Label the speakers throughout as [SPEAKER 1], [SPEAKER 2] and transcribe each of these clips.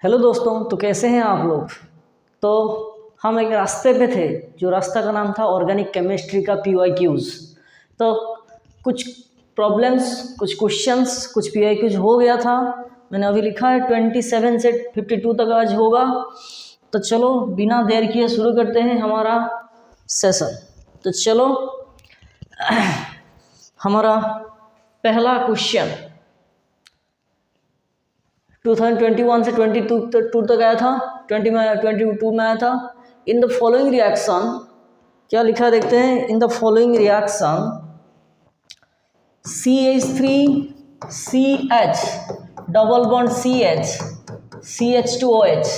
[SPEAKER 1] Hello दोस्तों, तो कैसे हैं आप लोग। तो हम एक रास्ते पे थे, जो रास्ता का नाम था ऑर्गेनिक केमिस्ट्री का PYQs। तो कुछ प्रॉब्लम्स, कुछ क्वेश्चंस, कुछ PYQs हो गया था। मैंने अभी लिखा है 27 से 52 तक आज होगा। तो चलो बिना देर किए शुरू करते हैं हमारा सेशन। तो चलो हमारा पहला क्वेश्चन 2021 से 22 तक आया था, 22 में आया था। इन द फॉलोइंग रिएक्शन, क्या लिखा है देखते हैं। In the following reaction CH3CH double bond CH CH2OH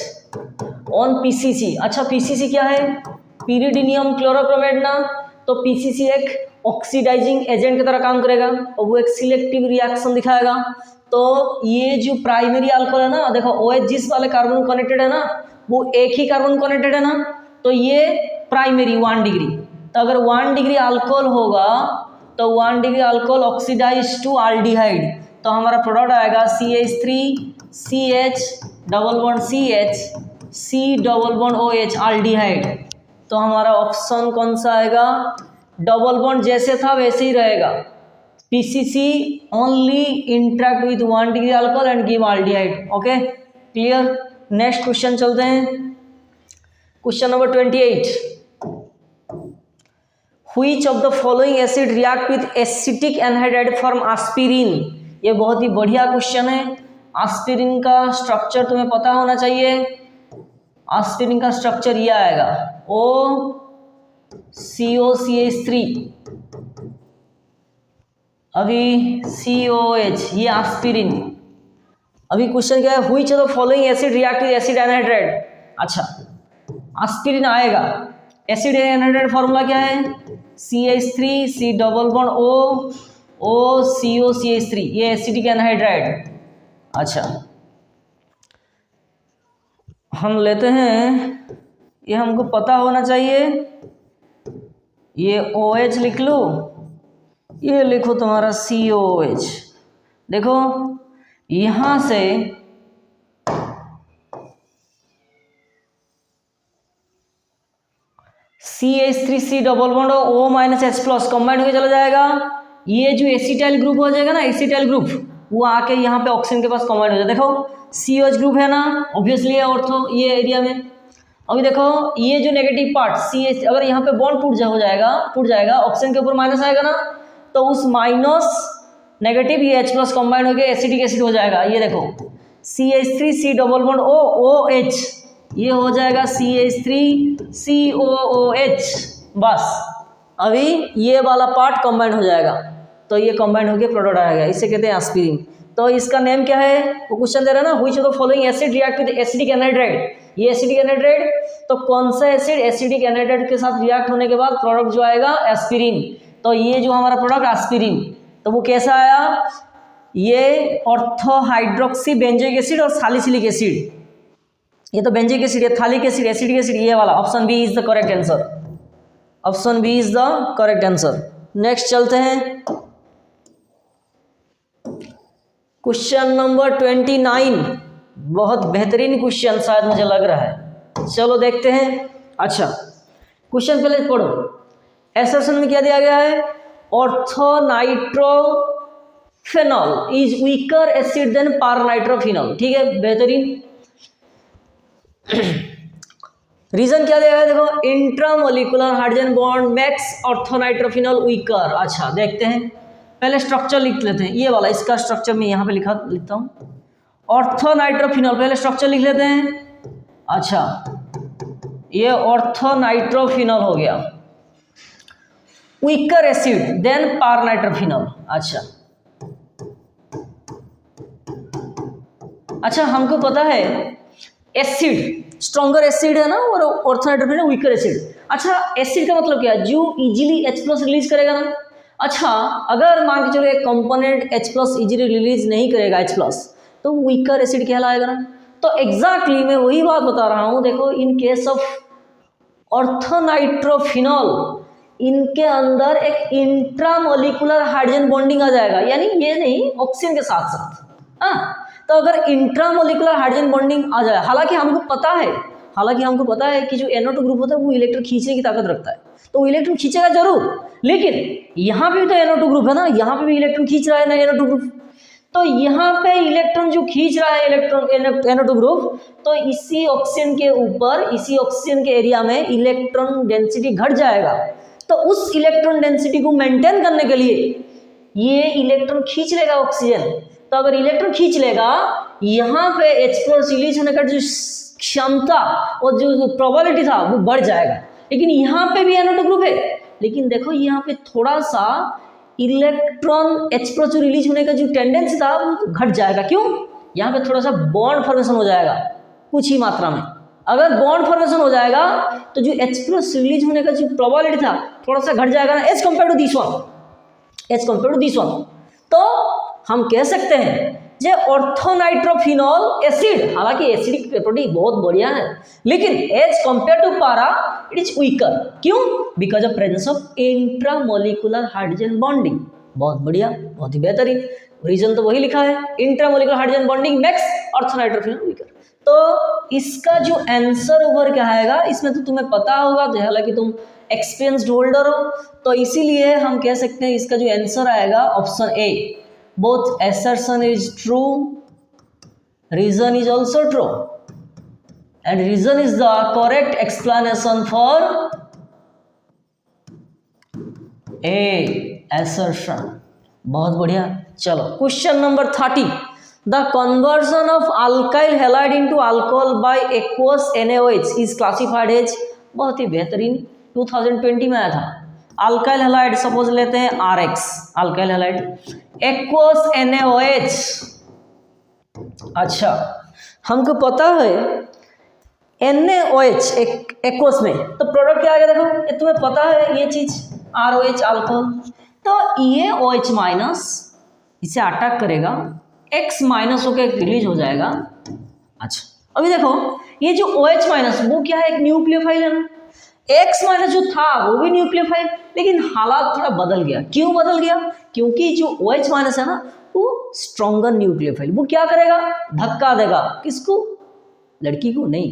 [SPEAKER 1] on PCC। अच्छा, PCC क्या है? पीरिडिनियम क्लोरोक्रोमेट ना। तो PCC एक ऑक्सीडाइजिंग एजेंट की तरह काम करेगा और वो एक सिलेक्टिव रिएक्शन दिखाएगा। तो ये जो प्राइमरी अल्कोहल है ना, देखो OH जिस वाले कार्बन कनेक्टेड है ना, वो एक ही कार्बन कनेक्टेड है ना, तो ये प्राइमरी 1 डिग्री। तो अगर 1 डिग्री अल्कोहल होगा तो 1 degree alcohol oxidise to aldehyde, तो हमारा प्रोडक्ट आएगा CH3CH double bond CH C double bond OH aldehyde. तो हमारा ऑप्शन कौन सा आएगा? डबल बॉन्ड जैसे था वैसे ही रहेगा। PCC only interact with 1 degree alcohol and give aldehyde. Okay, clear. Next question चलते हैं। Question number 28, Which of the following acid react with acetic anhydride form aspirin? ये बहुत ही बढ़िया क्वेश्चन है। एस्पिरिन का स्ट्रक्चर तुम्हें पता होना चाहिए। एस्पिरिन का स्ट्रक्चर ये आएगा OCOCH3 अभी COH, ये एस्पिरिन। अभी क्वेश्चन क्या है? Which of the following acid react with acid anhydride. अच्छा, एस्पिरिन आएगा, एसिड एनहाइड्राइड फार्मूला क्या है? CH3 C double bond O COCH3, ये एसिडिक एनहाइड्राइड। अच्छा, हम लेते हैं, ये हमको पता होना चाहिए। ये OH लिख लो, ये लिखो तुम्हारा COH। देखो यहां से CH3C double bond O minus H plus combined होकर चला जाएगा। ये जो एसिटाइल ग्रुप हो जाएगा ना, एसिटाइल ग्रुप, वो आके यहाँ पे ऑक्सीजन के पास कंबाइंड हो जाएगा। देखो COH ग्रुप है ना, ऑब्वियसली है ऑर्थो ये एरिया में। अभी देखो ये जो नेगेटिव पार्ट CH, अगर यहाँ पे बॉन्ड टूट जाएगा, ऑक्सीजन के ऊपर माइनस आएगा ना, तो उस माइनस नेगेटिव ये H प्लस कंबाइंड होकर एसिडिक एसिड हो जाएगा। ये देखो CH3C डबल बॉन्ड OH, ये हो जाएगा CH3COOH। बस अभी ये वाला पार्ट कंबाइंड हो जाएगा, तो ये कंबाइंड होकर प्रोडक्ट आएगा, इसे कहते हैं एस्पिरिन। तो इसका नेम क्या है? वो क्वेश्चन दे रहा है ना, which of the following acid react with acidic anhydride. ये एसिडिक एनहाइड्राइड, तो कौन सा एसिड एसिडिक एनहाइड्राइड के साथ रिएक्ट होने के बाद प्रोडक्ट जो आएगा एस्पिरिन। तो ये जो हमारा प्रोडक्ट एस्पिरिन, तो वो कैसा आया? ये ऑर्थो हाइड्रोक्सी बेंजोइक एसिड और सैलिसिलिक एसिड। ये तो बेंजोइक एसिड है, थालिक एसिड, एसिडिक एसिड, ये वाला। Option B is the correct answer. Option B is the correct answer. Next चलते हैं क्वेश्चन नंबर 29। बहुत बेहतरीन क्वेश्चन शायद मुझे लग रहा है, चलो देखते हैं। अच्छा, क्वेश्चन पहले पढ़ो। एसर्शन में क्या दिया गया है? Orthonitrophenol is weaker acid than paranitrophenol. ठीक है, बेहतरीन। रीजन क्या दिया है? देखो, intramolecular hydrogen bond makes orthonitrophenol weaker. अच्छा, देखते हैं, पहले स्ट्रक्चर लिख लेते हैं। ये वाला, इसका स्ट्रक्चर मैं यहाँ पे लिखता हूँ। ऑर्थोनाइट्रोफिनॉल, पहले स्ट्रक्चर लिख लेते हैं। अच्छा, ये ऑर्थोनाइट्रोफिनॉल हो गया, वीकर एसिड देन पारानाइट्रोफिनॉल। अच्छा, हमको पता है एसिड स्ट्रॉन्गर एसिड है ना, और ऑर्थोनाइट्रोफिनॉल वीकर एसिड। अच्छा, एसिड का मतलब क्या है? जो इजीली H प्लस रिलीज करेगा ना। अच्छा, अगर मान के चलो एक component H plus easily release नहीं करेगा H प्लस, तो वीकर एसिड कहलाएगा ना। तो एग्जैक्टली मैं वही बात बता रहा हूँ। देखो, इन केस ऑफ ऑर्थोनाइट्रोफिनॉल, इनके अंदर एक इंट्रामोलिकुलर हाइड्रोजन बॉन्डिंग आ जाएगा, यानी ये नहीं, ऑक्सीजन के साथ साथ। तो अगर इंट्रामोलिकुलर हाइड्रोजन बॉन्डिंग आ जाए, हालांकि हमको पता है कि जो NO2 ग्रुप होता है वो इलेक्ट्रॉन खींचने की ताकत रखता है, तो वो इलेक्ट्रॉन खींचेगा जरूर, लेकिन यहाँ पे भी तो NO2 ग्रुप है ना, यहाँ पे भी इलेक्ट्रॉन खींच रहा है ना NO2 ग्रुप, तो यहाँ पे इलेक्ट्रॉन जो खींच रहा है इलेक्ट्रॉन NO2 ग्रुप, तो इसी ऑक्सीजन के ऊपर, इसी ऑक्सीजन के एरिया में इलेक्ट्रॉन डेंसिटी घट जाएगा। तो उस इलेक्ट्रॉन डेंसिटी को मेंटेन करने के लिए ये इलेक्ट्रॉन खींच लेगा ऑक्सीजन। तो अगर इलेक्ट्रॉन खींच लेगा, यहाँ पे H+ रिलीज होने का जो क्षमता और जो प्रोबेबिलिटी था वो बढ़ जाएगा। लेकिन यहाँ पे भी NO2 ग्रुप है, लेकिन देखो यहाँ पे थोड़ा सा इलेक्ट्रॉन H+ रिलीज होने का जो टेंडेंसी था वो घट जाएगा। क्यों? यहाँ पे थोड़ा सा बॉन्ड फॉर्मेशन हो जाएगा कुछ ही मात्रा में। अगर बॉन्ड फॉर्मेशन हो जाएगा तो जो H+ रिलीज होने का जो प्रोबेबिलिटी था थोड़ा सा घट जाएगा ना, as compare to this one. तो हम कह सकते हैं जे ऑर्थोनाइट्रोफिनॉल एसिड, हालांकि एसिडिक प्रॉपर्टी बहुत बढ़िया है, लेकिन as compare to para it is weaker. क्यों? Because of presence of intramolecular hydrogen bonding. बहुत बढ़िया, बहुत ही बेहतरीन, रीजन तो वही लिखा है, intramolecular hydrogen bonding makes orthonitrophenol weaker. तो इसका जो आंसर ओवर क्या आएगा, इसमें तो तुम्हें पता होगा, तो हालांकि तुम एक्सपीरियंस्ड होल्डर हो, तो इसीलिए हम कह सकते हैं इसका जो आंसर आएगा option A. Both assertion is true, reason is also true, and reason is the correct explanation for A assertion। बहुत बढ़िया। चलो question number 30, the conversion of alkyl halide into alcohol by aqueous NaOH is classified as, बहुत ही बेहतरीन, 2020 में आया था। Alkyl halide suppose लेते हैं RX, alkyl halide, aqueous NaOH। अच्छा, हमको पता है NaOH एक्वस में, तो प्रोडक्ट क्या आ गया देखो, ये तुम्हें पता है ये चीज, ROH अल्कोहल। तो ये OH माइनस इसे अटैक करेगा, X माइनस होकर रिलीज हो जाएगा। अच्छा, अभी देखो ये जो OH माइनस वो क्या है, एक न्यूक्लियोफाइल है ना, X माइनस जो था वो भी न्यूक्लियोफाइल, लेकिन हालात थोड़ा बदल गया। क्यों बदल गया? क्योंकि जो OH माइनस है ना वो स्ट्रॉन्गर न्यूक्लियोफाइल, वो क्या करेगा, धक्का देगा, किसको, लड़की को नहीं,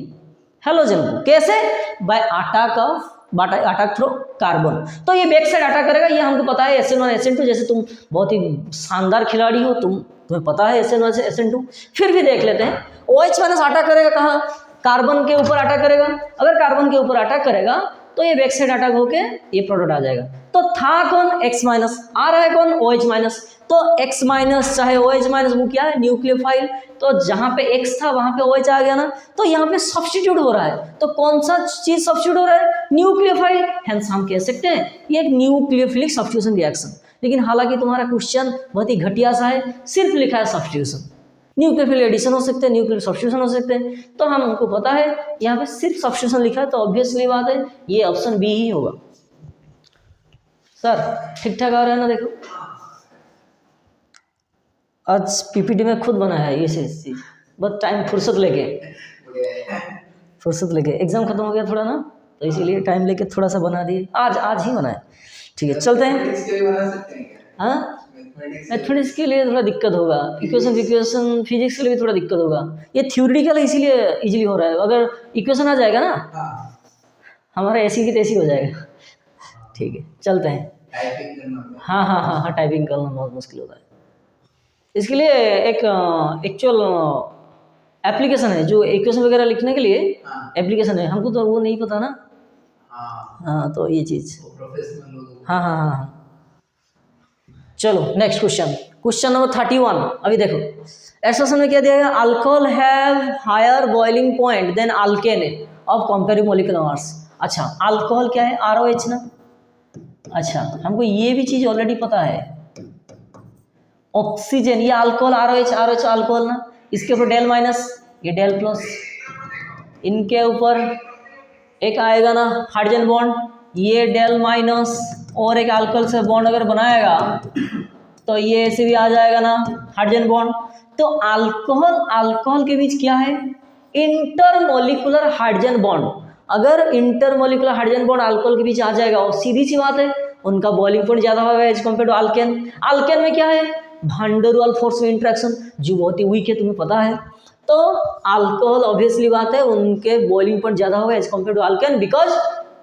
[SPEAKER 1] हेलोजन को। कैसे? By attack through carbon. तो ये बैक साइड अटैक करेगा, ये हमको पता है SN1 SN2, जैसे तुम बहुत ही शानदार खिलाड़ी हो, तुम्हें पता है SN1 SN2। फिर भी देख लेते हैं, OH माइनस अटैक करेगा कहाँ, कार्बन के ऊपर अटैक करेगा। अगर कार्बन के ऊपर अटैक करेगा तो ये बैक साइड अटैक होके ये प्रोडक्ट आ जाएगा। तो था कौन, X माइनस, आ रहा है कौन, OH माइनस। तो X माइनस चाहे OH माइनस वो क्या है, न्यूक्लियोफाइल। तो जहाँ पे X था वहाँ पे OH आ गया ना, तो यहाँ पे सब्स्टिट्यूट हो रहा है। तो कौन सा चीज सब्स्टिट्यूट हो रहा है, न्यूक्लियोफाइल। हेंस हम कह सकते हैं ये एक न्यूक्लियोफिलिक सब्स्टिट्यूशन रिएक्शन। लेकिन हालांकि तुम्हारा क्वेश्चन बहुत ही घटिया सा है, सिर्फ लिखा है सब्स्टिट्यूशन। न्यूक्लियोफिल एडिशन हो सकते हैं, न्यूक्लियोफिल सब्स्टिट्यूशन हो सकते हैं, तो हमको पता है यहाँ पे सिर्फ सब्स्टिट्यूशन लिखा है, तो ऑब्वियसली बात है ये ऑप्शन बी ही होगा। सर ठीक ठाक आ रहा है ना? देखो आज PPT में खुद बना है ये चीज, बस टाइम फुर्सत लेके एग्जाम खत्म हो गया थोड़ा ना, तो इसीलिए टाइम लेके थोड़ा सा बना दिए, आज ही बनाए। ठीक है, चलते हैं। हाँ, मैथमेटिक्स के लिए थोड़ा दिक्कत होगा, इक्वेशन फिजिक्स के लिए भी थोड़ा दिक्कत होगा। ये थ्योरेटिकल है इसीलिए इजीली हो रहा है, अगर इक्वेशन आ जाएगा ना हमारा ऐसी की तैसी हो जाएगा। ठीक है, चलते हैं। हाँ, टाइपिंग करना बहुत मुश्किल होता है। इसके लिए एक एक्चुअल एप्लीकेशन है जो इक्वेशन वगैरह लिखने के लिए एप्लीकेशन है, हमको तो वो नहीं पता ना। हाँ, तो ये चीज़, हाँ। चलो नेक्स्ट क्वेश्चन नंबर 31। अभी देखो एसोसिएशन में क्या दिया गया, alcohol have higher boiling point than alkane of comparing molecular mass. अच्छा, अल्कोहल क्या है, ROH ना। अच्छा, हमको ये भी चीज ऑलरेडी पता है, ऑक्सीजन ये अल्कोहल, ROH अल्कोहल ना, इसके ऊपर डेल माइनस, ये डेल प्लस, इनके ऊपर एक आएगा ना हाइड्रोजन बॉन्ड, ये डेल माइनस, और एक अल्कोहल से बॉन्ड अगर बनाएगा तो ये ऐसे भी आ जाएगा ना हाइड्रोजन बॉन्ड। तो अल्कोहल के बीच क्या है, इंटरमोलिकुलर हाइड्रोजन बॉन्ड। अगर इंटरमोलिकुलर हाइड्रोजन बॉन्ड अल्कोहल के बीच आ जाएगा और सीधी सी बात है उनका बॉइलिंग पॉइंट ज़्यादा होगा as compare to alkane. Alkane में क्या है, भांडरवाल फोर्स में इंट्रैक्शन जो बहुत ही वीक है, तुम्हें पता है। तो अल्कोहल ऑब्वियसली बात है उनके बॉइलिंग पॉइंट ज़्यादा होगा as compare to alkane because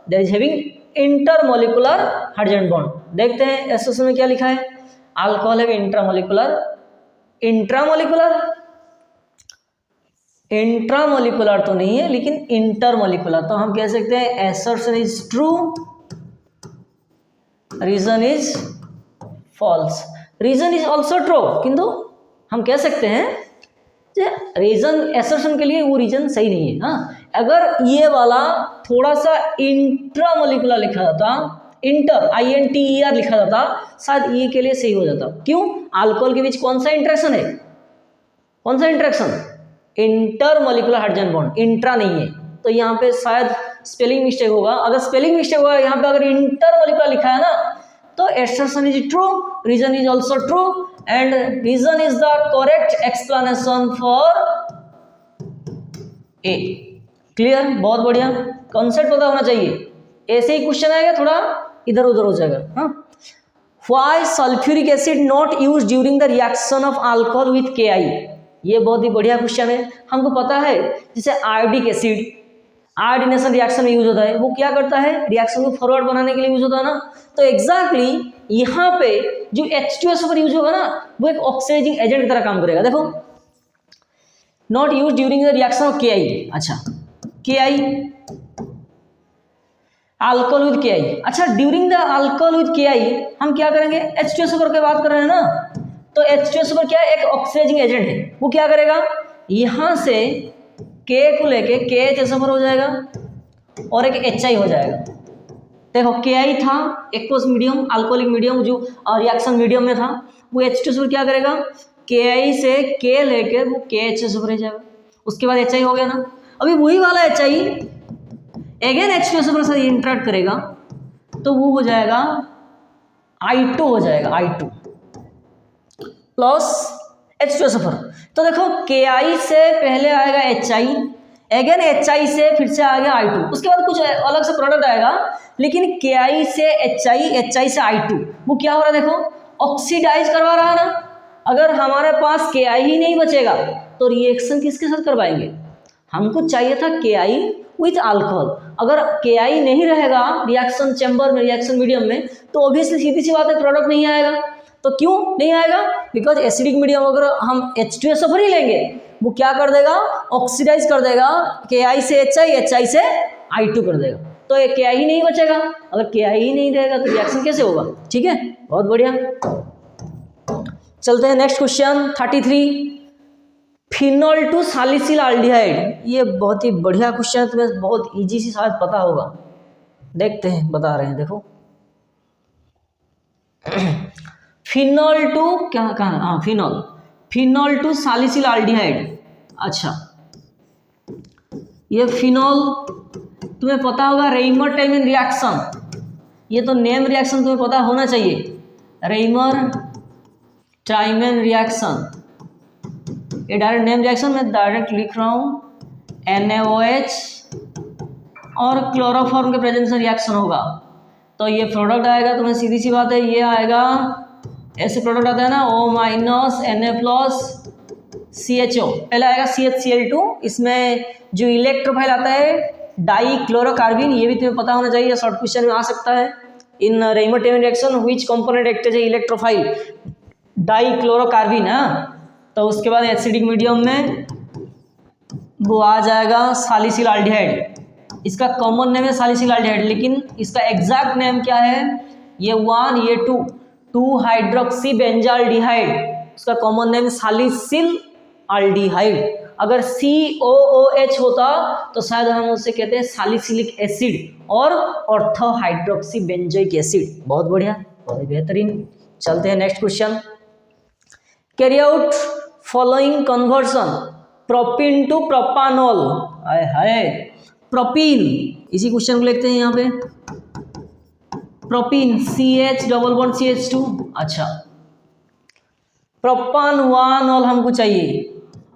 [SPEAKER 1] they is having intermolecular hydrogen bond. देखते हैं एसोसिएशन में क्या लिखा है, अल्कोहल है इंट्रामोलिकुलर, इंट्रामोलिकुलर तो नहीं है लेकिन इंटरमोलिकुलर, तो हम कह सकते हैं assertion is true, reason is false. Reason is also true, किंतु हम कह सकते हैं रीजन assertion के लिए वो रीजन सही नहीं है। हाँ, अगर ये वाला थोड़ा सा इंट्रामोलिकुलर लिखा जाता, इंटर INTER लिखा जाता, शायद ये के लिए सही हो जाता। क्यों? अल्कोहल के बीच कौन सा इंट्रैक्शन है, कौन सा interaction, intermolecular hydrogen bond, intra नहीं है, तो यहाँ पे शायद स्पेलिंग मिस्टेक होगा। अगर स्पेलिंग मिस्टेक होगा यहाँ पे अगर इंटरमोलिकुलर लिखा है ना, तो assertion is true, reason is also true and reason is the correct explanation for A. Clear? बहुत बढ़िया, कॉन्सेप्ट पता होना चाहिए, ऐसे ही क्वेश्चन आएगा थोड़ा इधर उधर हो जाएगा। हाँ, why sulphuric acid not use during the reaction of alcohol with KI? ये बहुत ही बढ़िया क्वेश्चन है। हमको पता है जैसे आयोडिक एसिड आयोडीनेशन रिएक्शन में यूज होता है, वो क्या करता है, रिएक्शन को फॉरवर्ड बनाने के लिए यूज होता है ना। तो एग्जैक्टली यहाँ पे जो H2SO यूज होगा ना, वो एक ऑक्सीडाइजिंग एजेंट की तरह काम करेगा। देखो, not use during the reaction of KI। अच्छा, KI अल्कोहल विद KI। अच्छा, during the alcohol with KI हम क्या करेंगे, H2SO की बात कर रहे हैं ना, तो H2SO क्या है, एक ऑक्सीडाइजिंग एजेंट है। वो क्या करेगा, यहाँ से K को लेके KHSO हो जाएगा और एक HI हो जाएगा। देखो KI था एक्वस मीडियम, अल्कोहलिक मीडियम जो रिएक्शन मीडियम में था, वो H2SO क्या करेगा, KI से K लेके वो KHSO रह जाएगा, उसके बाद HI हो गया ना। अभी वही वाला HI अगेन H2SO के साथ इंटरेक्ट करेगा तो वो हो जाएगा I2 हो जाएगा, I2 प्लस H2SO। तो देखो KI से पहले आएगा HI, अगेन HI से फिर से आ गया I2, उसके बाद कुछ अलग से प्रोडक्ट आएगा, लेकिन KI से HI से I2 वो क्या हो रहा है, देखो ऑक्सीडाइज करवा रहा है ना। अगर हमारे पास KI ही नहीं बचेगा तो रिएक्शन किसके साथ करवाएंगे, हमको चाहिए था KI विथ अल्कोहल। अगर KI नहीं रहेगा रिएक्शन चैम्बर में, रिएक्शन मीडियम में, तो ऑब्वियसली सीधी सी बात है प्रोडक्ट नहीं आएगा। तो क्यों नहीं आएगा, बिकॉज एसिडिक मीडियम अगर हम H2SO ही लेंगे वो क्या कर देगा, ऑक्सीडाइज कर देगा, KI से HI से I2 कर देगा, तो एक KI ही नहीं बचेगा। अगर KI ही नहीं रहेगा तो रिएक्शन कैसे होगा। ठीक है, बहुत बढ़िया। चलते हैं next question 33, phenol to salicylaldehyde. ये बहुत ही बढ़िया क्वेश्चन है, तुम्हें बहुत इजी सी शायद पता होगा। देखते हैं, बता रहे हैं, देखो फिनोल टू क्या कहा, हाँ फिनोल टू सैलिसिल एल्डिहाइड। अच्छा, ये फिनोल तुम्हें पता होगा रेमर टाइमन रिएक्शन, ये तो नेम रिएक्शन तुम्हें पता होना चाहिए, रेमर टाइमन रिएक्शन। ये डायरेक्ट नेम रिएक्शन मैं डायरेक्ट लिख रहा हूँ, NaOH और क्लोरोफॉर्म के प्रेजेंस में रिएक्शन होगा तो ये प्रोडक्ट आएगा, तुम्हें सीधी सी बात है ये आएगा, ऐसे प्रोडक्ट आता है ना O- Na+CHO, पहले आएगा CHCl2, इसमें जो इलेक्ट्रोफाइल आता है डाइक्लोरोकार्बिन, ये भी तुम्हें पता होना चाहिए, शॉर्ट क्वेश्चन में आ सकता है। In Reimer Tiemann reaction which component act as electrophile, dichlorocarbene. तो उसके बाद एसिडिक मीडियम में वो आ जाएगा सैलिसिल एल्डिहाइड, इसका कॉमन नेम है सैलिसिल एल्डिहाइड, लेकिन इसका एग्जैक्ट नेम क्या है, ये 1 ये 2 हाइड्रोक्सी बेंजाल्डिहाइड, उसका कॉमन नेम सैलिसिल एल्डिहाइड। अगर COOH होता तो शायद हम उसे कहते हैं सैलिसिलिक एसिड और ऑर्थो हाइड्रोक्सी बेंजोइक एसिड। बहुत बढ़िया, बहुत बेहतरीन। चलते हैं next question, carry out following conversion propene to propanol. हाय हाय, प्रोपीन, इसी क्वेश्चन को लिखते हैं यहाँ पे, प्रोपीन CH+CH2। अच्छा, प्रोपानॉल हमको चाहिए,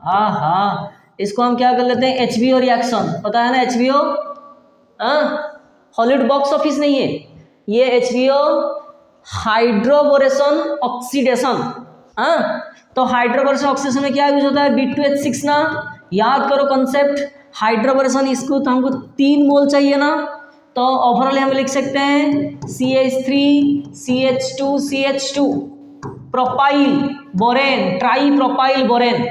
[SPEAKER 1] हाँ हाँ, इसको हम क्या कर लेते हैं, HBO रिएक्शन, पता है ना HBO, हॉलिड बॉक्स ऑफिस नहीं है ये, HBO हाइड्रोबोरेशन ऑक्सीडेशन, हाँ, तो हाइड्रोबोरेशन ऑक्सीडेशन में क्या यूज होता है, B2H6 ना, याद करो कॉन्सेप्ट, हाइड्रोबोरेशन इसको तो हमको 3 मोल चाहिए ना, तो ओवरऑल हम लिख सकते हैं CH3 CH2 CH2 propyl borane, try propyl borane,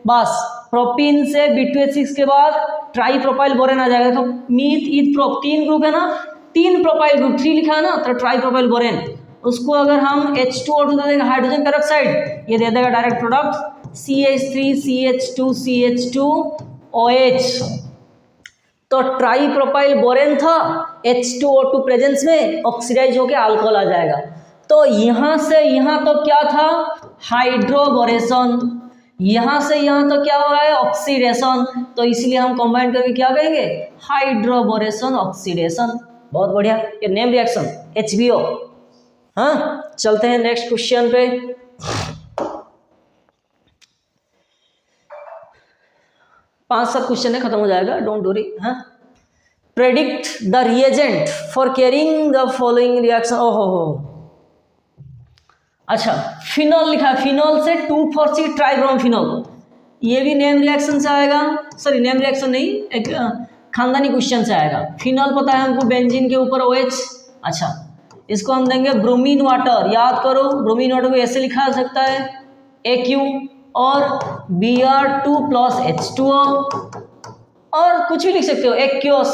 [SPEAKER 1] बस प्रोपीन से B2H6 के बाद ट्राई प्रोपाइल बोरेन आ जाएगा। तो मीथ ईथ प्रोप 3 ग्रुप है ना, 3 प्रोपाइल ग्रुप 3 लिखा है ना, तो ट्राई प्रोपाइल बोरेन, उसको अगर हम H2O2 दे देंगे हाइड्रोजन पेरोक्साइड, ये दे देगा direct product CH3 CH2 CH2OH। तो ट्राई प्रोपाइल बोरेन था, H2O2 प्रेजेंस में ऑक्सीडाइज होकर अल्कोहल आ जाएगा। तो यहाँ से यहाँ तो क्या था, हाइड्रोबोरेशन, यहाँ से यहाँ तो क्या हो रहा है, ऑक्सीडेशन, तो इसलिए हम कंबाइन करके क्या कहेंगे, हाइड्रोबोरेशन ऑक्सीडेशन। बहुत बढ़िया, ये नेम रिएक्शन HBO। हाँ, चलते हैं नेक्स्ट क्वेश्चन पे। पांच 7 क्वेश्चन है, खत्म हो जाएगा, डोंट वरी। हाँ, predict the reagent for carrying the following reaction. ओहो हो, अच्छा, फिनॉल लिखा है, फिनॉल से 2,4-C ट्राइब्रोमोफिनॉल, ये भी नेम रिएक्शन से आएगा, सॉरी नेम रिएक्शन नहीं, एक खानदानी क्वेश्चन से आएगा। फिनॉल पता है हमको, बेंजीन के ऊपर OH। अच्छा, इसको हम देंगे ब्रोमीन वाटर, याद करो ब्रोमीन वाटर को ऐसे लिखा जा सकता है AQ और Br2 + H2O, और कुछ भी लिख सकते हो, एक्योस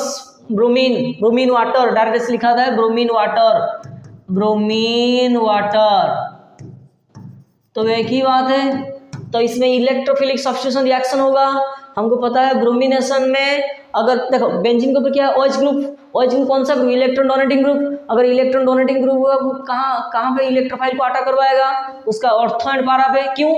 [SPEAKER 1] ब्रोमीन वाटर, डायरेक्ट लिखा था ब्रोमीन वाटर, तो एक ही बात है। तो इसमें इलेक्ट्रोफिलिक सब्स्टिट्यूशन रिएक्शन होगा, हमको पता है ब्रोमिनेशन में, अगर देखो बेंजीन के ऊपर क्या है, OH ग्रुप कौन सा ग्रुप, इलेक्ट्रॉन डोनेटिंग ग्रुप, अगर इलेक्ट्रॉन डोनेटिंग ग्रुप होगा वो कहाँ पे इलेक्ट्रोफाइल को अटैक करवाएगा, उसका ऑर्थो एंड पारा पे। क्यों,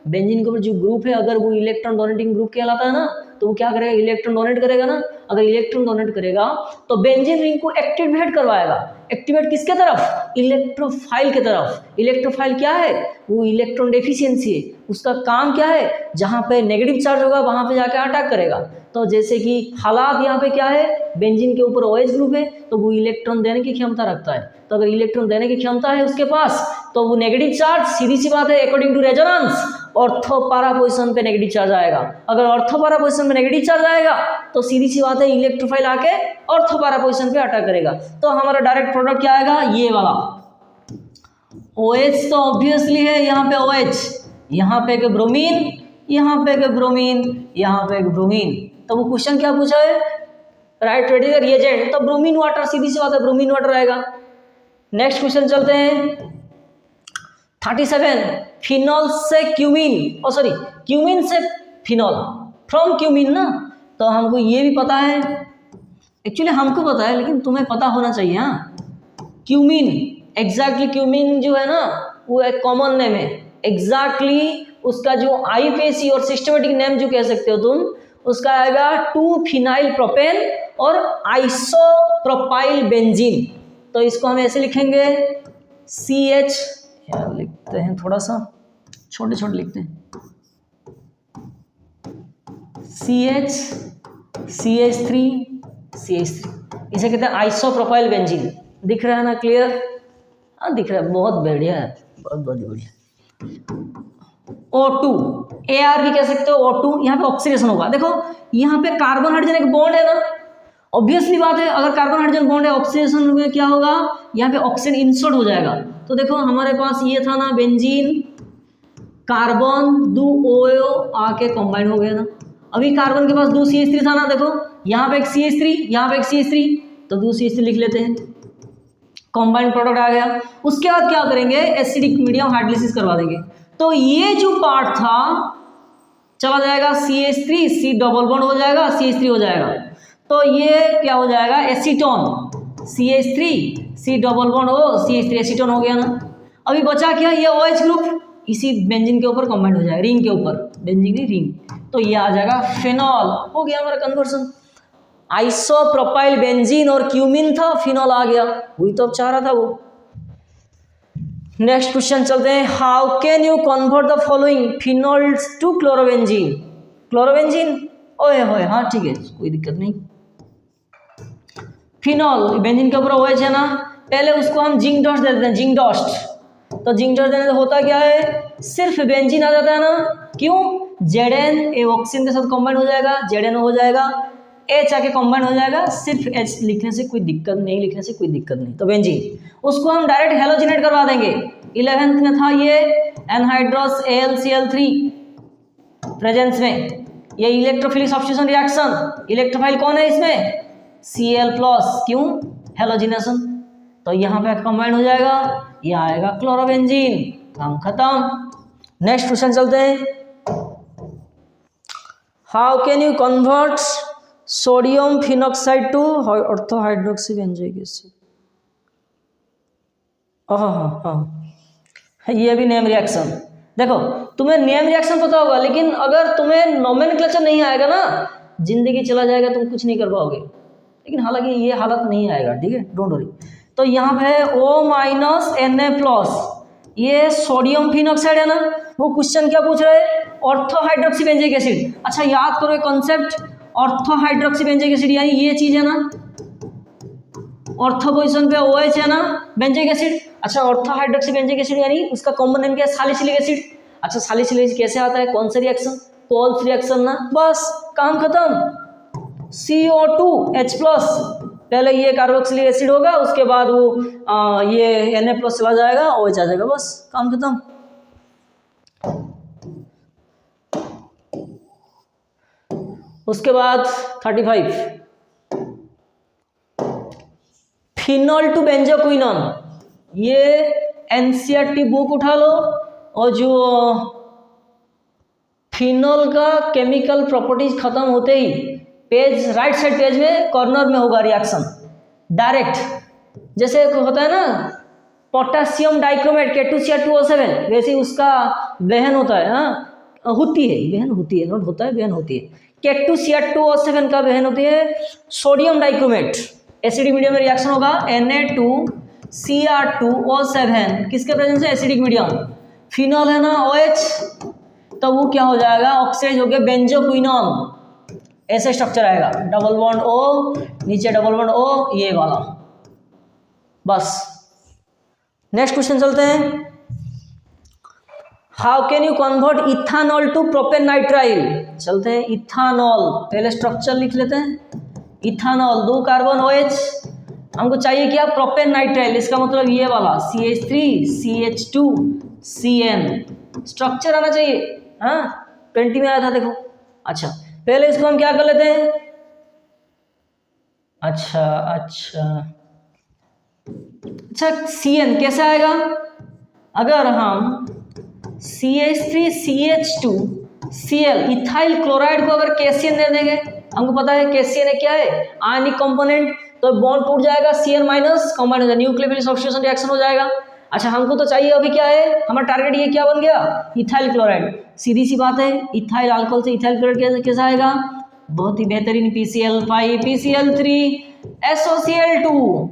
[SPEAKER 1] बेंजीन के ऊपर जो ग्रुप है अगर वो इलेक्ट्रॉन डोनेटिंग ग्रुप कहलाता है ना, तो वो क्या करेगा, इलेक्ट्रॉन डोनेट करेगा ना, अगर इलेक्ट्रॉन डोनेट करेगा तो बेंजीन रिंग को एक्टिवेट करवाएगा। एक्टिवेट किसके तरफ, इलेक्ट्रोफाइल के तरफ। इलेक्ट्रोफाइल क्या है, वो इलेक्ट्रॉन डेफिशिएंसी है, उसका काम क्या है, जहाँ पे नेगेटिव चार्ज होगा वहाँ पे जाके अटैक करेगा। तो जैसे कि हालात यहाँ पे क्या है, बेंजीन के ऊपर OH ग्रुप है, तो वो इलेक्ट्रॉन देने की क्षमता रखता है, तो अगर इलेक्ट्रॉन देने की क्षमता है उसके पास, तो वो नेगेटिव चार्ज, सीधी सी बात है अकॉर्डिंग टू रेजोनेंस, ऑर्थो पारा पोजिशन पे नेगेटिव चार्ज आएगा। अगर ऑर्थो पारा पोजिशन पे नेगेटिव चार्ज आएगा तो सीधी सी बात है इलेक्ट्रोफाइल आके ऑर्थो पारा पोजिशन पे अटैक करेगा। तो हमारा डायरेक्ट प्रोडक्ट क्या आएगा, ये वाला OH, तो ऑब्वियसली है यहाँ पे OH, यहाँ पे एक ब्रोमीन, यहाँ पे एक ब्रोमीन, यहाँ पे एक ब्रोमीन। तो वो क्वेश्चन क्या पूछा है, राइट रेडी रिएजेंट, तो ब्रोमीन वाटर, सीधी सी बात है ब्रोमीन वाटर आएगा। नेक्स्ट क्वेश्चन चलते हैं 37, फिनॉल से क्यूमीन, ओ सॉरी क्यूमीन से फिनॉल, फ्रॉम क्यूमीन ना, तो हमको ये भी पता है, एक्चुअली हमको पता है लेकिन तुम्हें पता होना चाहिए। हाँ, क्यूमीन, एग्जैक्टली क्यूमीन जो है ना वो एक कॉमन नेम है, एग्जैक्टली उसका जो IUPAC और सिस्टमेटिक नेम जो कह सकते हो तुम, उसका आएगा 2-फिनाइल प्रोपेन और आइसोप्रोपाइल बेंजीन। तो इसको हम ऐसे लिखेंगे CH, यार लिखते हैं थोड़ा सा छोटे छोटे लिखते हैं, CH3, इसे कहते हैं आइसोप्रोपाइल बेंजीन। दिख रहा है ना, क्लियर? हाँ दिख रहा है, बहुत बढ़िया है, बहुत बहुत बढ़िया। O2, AR भी कह सकते हो, O2, यहाँ पे ऑक्सीडेशन होगा। देखो यहाँ पे कार्बन हाइड्रोजन एक बॉन्ड है ना, ऑब्वियसली बात है, अगर कार्बन हाइड्रोजन बॉन्ड है ऑक्सीडेशन में क्या होगा, यहाँ पे ऑक्सीजन इंसर्ट हो जाएगा। तो देखो हमारे पास ये था ना बेंजीन, कार्बन 2 OO आके कंबाइन हो गया ना, अभी कार्बन के पास 2 CH3 था ना, देखो यहाँ पे एक CH3, यहाँ पे एक CH3, तो 2 CH3 लिख लेते हैं, कंबाइंड प्रोडक्ट आ गया। उसके बाद क्या करेंगे, एसिडिक मीडियम हाइड्रोलिसिस करवा देंगे, तो ये जो पार्ट था चला जाएगा CH3, C डबल बॉन्ड हो जाएगा, CH3 हो जाएगा, तो ये क्या हो जाएगा, acetone, CH3, C double bond हो, CH3 एसीटोन हो गया ना। अभी बचा क्या, ये OH ग्रुप इसी बेंजीन के ऊपर कंबाइंड हो जाएगा, रिंग के ऊपर, बेंजीन की रिंग, तो ये आ जाएगा फिनॉल। हो गया हमारा कन्वर्सन, आइसोप्रोपाइल बेंजीन और क्यूमीन था, फिनॉल आ गया, वही तो अब चाह रहा था वो। नेक्स्ट क्वेश्चन चलते हैं, how can you convert the following phenols to chlorobenzene. Chlorobenzene, ओए होए, हाँ ठीक है, कोई दिक्कत नहीं। फिनॉल बेंजीन के ऊपर OH है ना, पहले उसको हम जिंक डस्ट दे देते हैं, जिंक डस्ट, तो जिंक देने से होता क्या है, सिर्फ बेंजीन आ जाता है ना, क्यों, Zn ए ऑक्सीजन के साथ कंबाइन हो जाएगा, Zn हो जाएगा, H आके कंबाइन हो जाएगा, सिर्फ H लिखने से कोई दिक्कत नहीं, लिखने से कोई दिक्कत नहीं। तो बेंजीन उसको हम डायरेक्ट हेलोजिनेट करवा देंगे। 11th में था ये एनहाइड्रोस AlCl3 प्रेजेंस में, ये इलेक्ट्रोफिलिक सब्स्टिट्यूशन रिएक्शन, इलेक्ट्रोफाइल कौन है इसमें, Cl+, क्यों, हेलोजिनेशन, तो यहाँ पे कंबाइन हो जाएगा, ये आएगा क्लोरोबेंजीन, काम खत्म। नेक्स्ट क्वेश्चन चलते हैं। How can you convert sodium phenoxide to ortho hydroxy benzoic acid. हाँ, ये भी नेम रिएक्शन। देखो तुम्हें नेम रिएक्शन पता होगा, लेकिन अगर तुम्हें नोमेनक्लेचर नहीं आएगा ना, जिंदगी चला जाएगा, तुम कुछ नहीं कर पाओगे। लेकिन हालांकि ये हालत नहीं आएगा, ठीक है, डोंट वरी। तो यहाँ पे O-Na+, ये सोडियम फिनॉक्साइड है ना, वो क्वेश्चन क्या पूछ रहे हैं, ऑर्थो हाइड्रोक्सी बेंजोइक एसिड। अच्छा याद करो concept, ortho hydroxy benzoic acid यानी ये चीज है ना, ऑर्थो पोजीशन पे OH है ना, बेंजोइक एसिड। अच्छा ऑर्थो हाइड्रोक्सी बेंजोइक एसिड यानी उसका कॉमन नेम क्या है, सैलिसिलिक एसिड। अच्छा सैलिसिलिक एसिड कैसे आता है, कौन सा रिएक्शन, कोल्स रिएक्शन ना, बस काम खत्म। CO2H+, पहले ये कार्बोक्सिलिक एसिड होगा, उसके बाद वो ये Na+ चला जाएगा, OH आ जाएगा, बस काम खत्म। उसके बाद 35 फिनॉल टू बेंजोक्विनोन, ये एनसीईआरटी बुक उठा लो और जो फिनॉल का केमिकल प्रॉपर्टीज खत्म होते ही पेज राइट साइड पेज में कॉर्नर में होगा रिएक्शन डायरेक्ट, जैसे होता है ना पोटेशियम डाइक्रोमेट K2Cr2O7, वैसे ही उसका वहन होता है, हाँ होती है, वहन होती है, नोट होता है, वहन होती है। K2Cr2O7 का वहन होती है सोडियम डाइक्रोमेट, एसिडिक मीडियम में रिएक्शन होगा Na2Cr2O7, किसके प्रेजेंस है, एसिडिक मीडियम, फिनॉल है ना OH, तो वो क्या हो जाएगा, ऑक्सीडाइज हो गया बेंजोक्विनोन, ऐसे स्ट्रक्चर आएगा, डबल बॉन्ड O, नीचे डबल बॉन्ड O, ये वाला, बस। नेक्स्ट क्वेश्चन चलते हैं। How can you convert ethanol to propanenitrile. चलते हैं इथानॉल, पहले स्ट्रक्चर लिख लेते हैं। इथानॉल 2 कार्बन OH, हमको चाहिए क्या, प्रोपेनाइट्राइल, इसका मतलब ये वाला CH3CH2CN, स्ट्रक्चर आना चाहिए, हाँ 20 में आया था देखो। अच्छा पहले इसको हम क्या कर लेते हैं, अच्छा CN कैसे आएगा, अगर हम CH3CH2Cl इथाइल क्लोराइड को अगर KCN दे देंगे, हमको पता है KCN क्या है, आयनिक कंपोनेंट, तो बॉन्ड टूट जाएगा, Cn- कंबाइन हो जाएगा, न्यूक्लियोफिलिक सब्स्टिट्यूशन रिएक्शन हो जाएगा। अच्छा हमको तो चाहिए अभी क्या है, हमारा टारगेट ये क्या बन गया, इथाइल क्लोराइड, सीधी सी बात है, इथाइल अल्कोहल से इथाइल क्लोराइड कैसा आएगा, बहुत ही बेहतरीन, PCl5 PCl3 SOCl2